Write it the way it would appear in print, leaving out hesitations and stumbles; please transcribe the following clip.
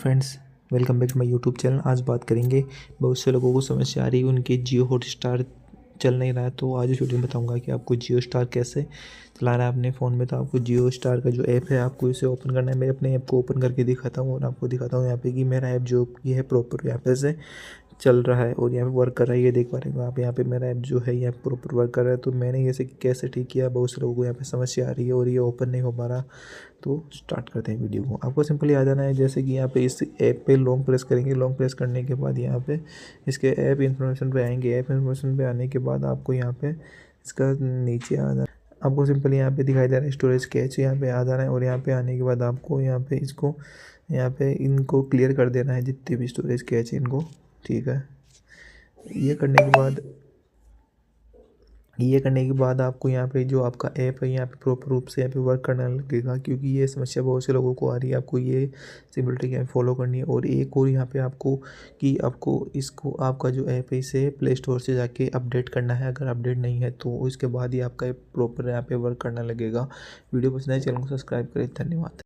Friends, welcome back to my YouTube channel. आज बात करेंगे, बहुत से लोगों को समस्या आ रही है, उनके जियो हॉटस्टार चल नहीं रहा है। तो आज इस वीडियो में बताऊंगा कि आपको जियो स्टार कैसे चलाना है अपने फ़ोन में। तो आपको जियो स्टार का जो ऐप है, आपको इसे ओपन करना है। मैं अपने ऐप को ओपन करके दिखाता हूँ और आपको दिखाता हूँ यहाँ पे कि मेरा ऐप जो ये है प्रॉपर यहाँ पे से चल रहा है और यहाँ पे वर्क कर रहा है। ये देख पा रहे हो आप, यहाँ पे मेरा ऐप जो है यहाँ प्रॉपर वर्क कर रहा है। तो मैंने ये कैसे ठीक किया, बहुत से लोगों को यहाँ पे समस्या आ रही है और ये ओपन नहीं हो पा रहा। तो स्टार्ट करते हैं वीडियो को। आपको सिंपली आ जाना है, जैसे कि यहाँ पे इस ऐप पे लॉन्ग प्रेस करेंगे। लॉन्ग प्रेस करने के बाद यहाँ पे इसके ऐप इन्फॉर्मेशन पे आएंगे। ऐप इन्फॉर्मेशन पे आने के बाद आपको यहाँ पे इसका नीचे आ जाना, आपको सिंपली यहाँ पे दिखाई दे रहा है स्टोरेज कैच, यहाँ पे आ जाना है। और यहाँ पे आने के बाद आपको यहाँ पे इसको यहाँ पे इनको क्लियर कर देना है, जितने भी स्टोरेज कैच है इनको। ठीक है, ये करने के बाद आपको यहाँ पे जो आपका ऐप है यहाँ पे प्रॉपर रूप से यहाँ पे वर्क करने लगेगा, क्योंकि ये समस्या बहुत से लोगों को आ रही है। आपको ये सिंपल ट्रिक यहाँ फॉलो करनी है। और एक और यहाँ पे आपको इसको आपका जो ऐप है इसे प्ले स्टोर से जाके अपडेट करना है। अगर अपडेट नहीं है तो उसके बाद ही आपका प्रॉपर यहाँ पे वर्क करने लगेगा। वीडियो पसंद है, चैनल को सब्सक्राइब करें। धन्यवाद।